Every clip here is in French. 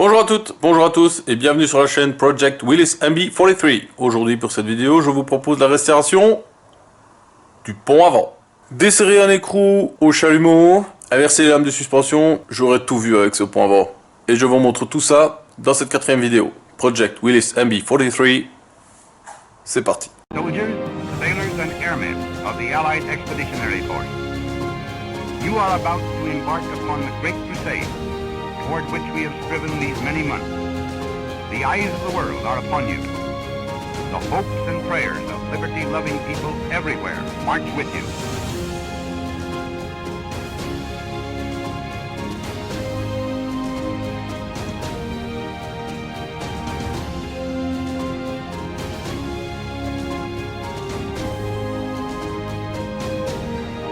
Bonjour à toutes, bonjour à tous et bienvenue sur la chaîne Project Willis MB43. Aujourd'hui pour cette vidéo, je vous propose la restauration du pont avant. Desserrer un écrou au chalumeau, inverser les lames de suspension, j'aurais tout vu avec ce pont avant. Et je vous montre tout ça dans cette quatrième vidéo. Project Willis MB43, c'est parti. Soldiers, sailors and airmen of the Allied Expeditionary Force. You are about to embark upon the great crusade toward which we have striven these many months. The eyes of the world are upon you. The hopes and prayers of liberty-loving people everywhere march with you.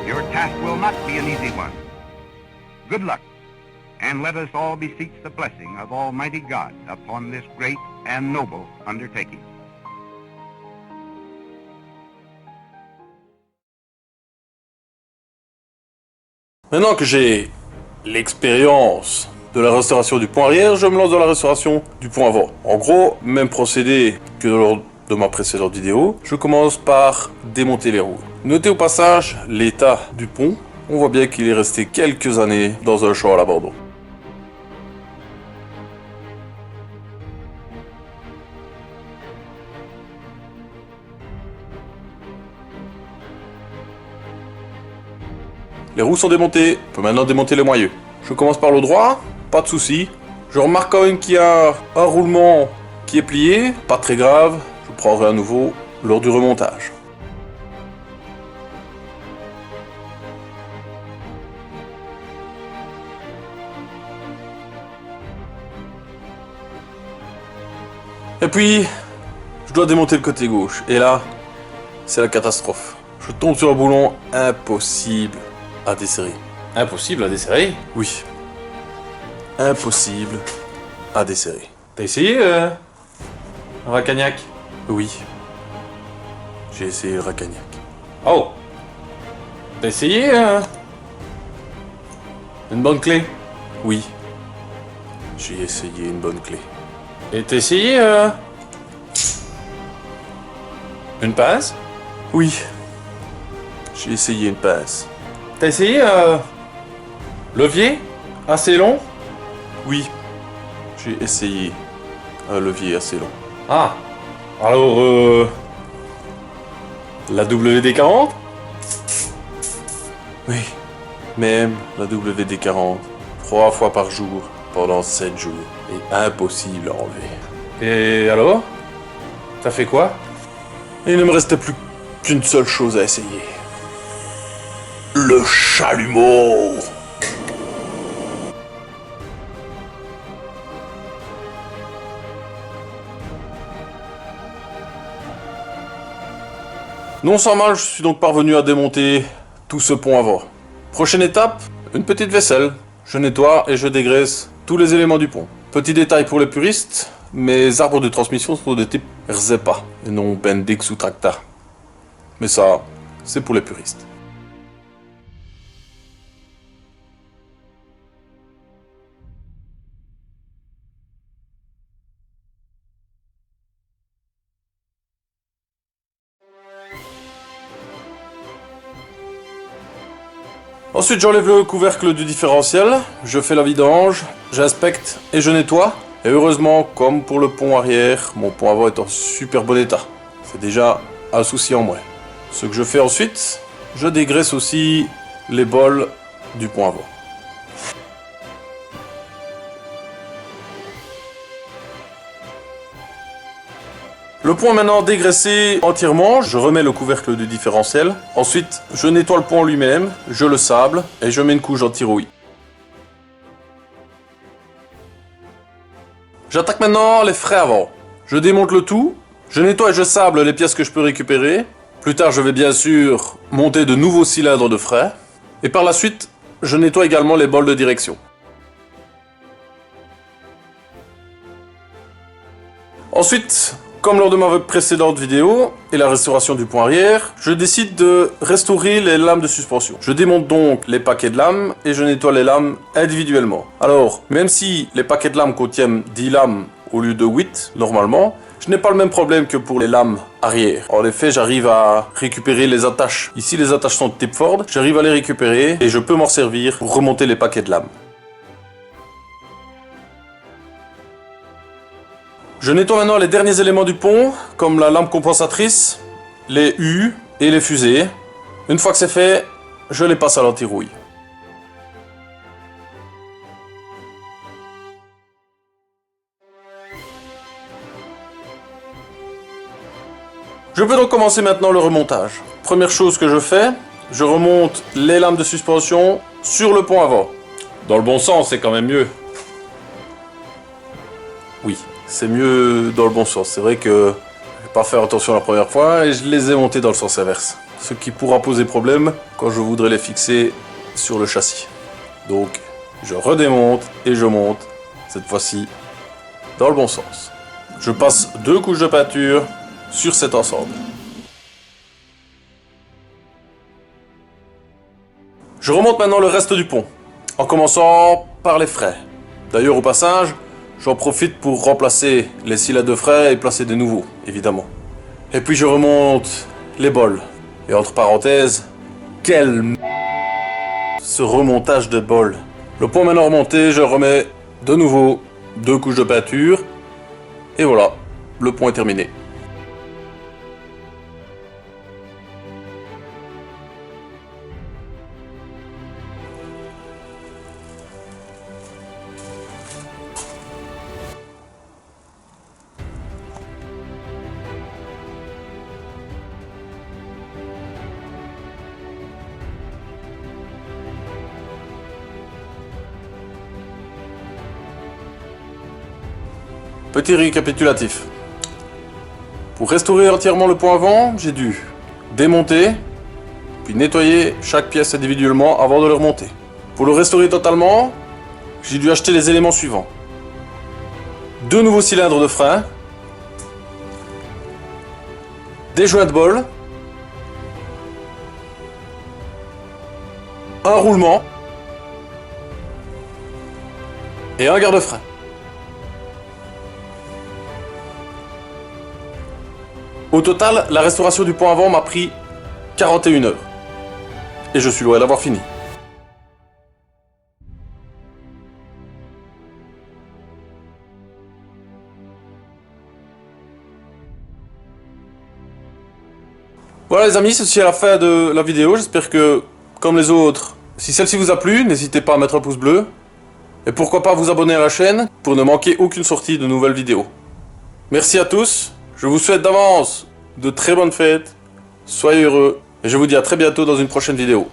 Your task will not be an easy one. Good luck. And let us all beseech the blessing of Almighty God upon this great and noble undertaking. Maintenant que j'ai l'expérience de la restauration du pont arrière, je me lance dans la restauration du pont avant. En gros, même procédé que lors de ma précédente vidéo, je commence par démonter les roues. Notez au passage l'état du pont. On voit bien qu'il est resté quelques années dans un champ à l'abandon. Les roues sont démontées, on peut maintenant démonter le moyeu. Je commence par le droit, pas de souci. Je remarque quand même qu'il y a un roulement qui est plié, pas très grave. Je prendrai à nouveau lors du remontage. Et puis, je dois démonter le côté gauche. Et là, c'est la catastrophe. Je tombe sur un boulon impossible à desserrer. Impossible à desserrer? Oui. Impossible à desserrer. T'as essayé, Racagnac? Oui. J'ai essayé le Racagnac. Oh! T'as essayé, une bonne clé? Oui. J'ai essayé une bonne clé. Et t'as essayé, une pince? Oui. J'ai essayé une pince. T'as essayé, levier? Assez long? Oui. J'ai essayé un levier assez long. Ah! Alors, la WD-40? Oui. Même la WD-40. 3 fois par jour pendant 7 jours. Et impossible à enlever. Et alors? T'as fait quoi? Il ne me restait plus qu'une seule chose à essayer. Le chalumeau. Non sans mal, je suis donc parvenu à démonter tout ce pont avant. Prochaine étape, une petite vaisselle. Je nettoie et je dégraisse tous les éléments du pont. Petit détail pour les puristes, mes arbres de transmission sont de type RZEPA et non Bendix ou Tracta. Mais ça, c'est pour les puristes. Ensuite, j'enlève le couvercle du différentiel, je fais la vidange, j'inspecte et je nettoie. Et heureusement, comme pour le pont arrière, mon pont avant est en super bon état. C'est déjà un souci en moins. Ce que je fais ensuite, je dégraisse aussi les bols du pont avant. Le pont est maintenant dégraissé entièrement, je remets le couvercle du différentiel. Ensuite, je nettoie le pont lui-même, je le sable et je mets une couche anti-rouille. J'attaque maintenant les freins avant. Je démonte le tout, je nettoie et je sable les pièces que je peux récupérer. Plus tard, je vais bien sûr monter de nouveaux cylindres de frein. Et par la suite, je nettoie également les bols de direction. Ensuite, comme lors de ma précédente vidéo et la restauration du pont arrière, je décide de restaurer les lames de suspension. Je démonte donc les paquets de lames et je nettoie les lames individuellement. Alors, même si les paquets de lames contiennent 10 lames au lieu de 8 normalement, je n'ai pas le même problème que pour les lames arrière. En effet, j'arrive à récupérer les attaches. Ici, les attaches sont de type Ford. J'arrive à les récupérer et je peux m'en servir pour remonter les paquets de lames. Je nettoie maintenant les derniers éléments du pont, comme la lame compensatrice, les U et les fusées. Une fois que c'est fait, je les passe à l'anti-rouille. Je peux donc commencer maintenant le remontage. Première chose que je fais, je remonte les lames de suspension sur le pont avant. Dans le bon sens, c'est quand même mieux. Oui, c'est mieux dans le bon sens. C'est vrai que je n'ai pas fait attention la première fois et je les ai montés dans le sens inverse. Ce qui pourra poser problème quand je voudrais les fixer sur le châssis. Donc, je redémonte et je monte, cette fois-ci, dans le bon sens. Je passe 2 couches de peinture sur cet ensemble. Je remonte maintenant le reste du pont, en commençant par les freins. D'ailleurs, au passage, j'en profite pour remplacer les cylindres de frein et placer des nouveaux, évidemment. Et puis je remonte les bols. Et entre parenthèses, quel ce remontage de bols. Le pont maintenant remonté, je remets de nouveau 2 couches de peinture. Et voilà, le pont est terminé. Petit récapitulatif. Pour restaurer entièrement le pont avant, j'ai dû démonter, puis nettoyer chaque pièce individuellement avant de le remonter. Pour le restaurer totalement, j'ai dû acheter les éléments suivants. 2 nouveaux cylindres de frein, des joints de bol, un roulement et un garde-frein. Au total, la restauration du pont avant m'a pris 41 heures. Et je suis loin d'avoir fini. Voilà les amis, ceci est la fin de la vidéo. J'espère que, comme les autres, si celle-ci vous a plu, n'hésitez pas à mettre un pouce bleu. Et pourquoi pas vous abonner à la chaîne pour ne manquer aucune sortie de nouvelles vidéos. Merci à tous. Je vous souhaite d'avance de très bonnes fêtes, soyez heureux, et je vous dis à très bientôt dans une prochaine vidéo.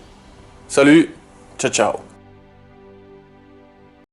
Salut, ciao ciao.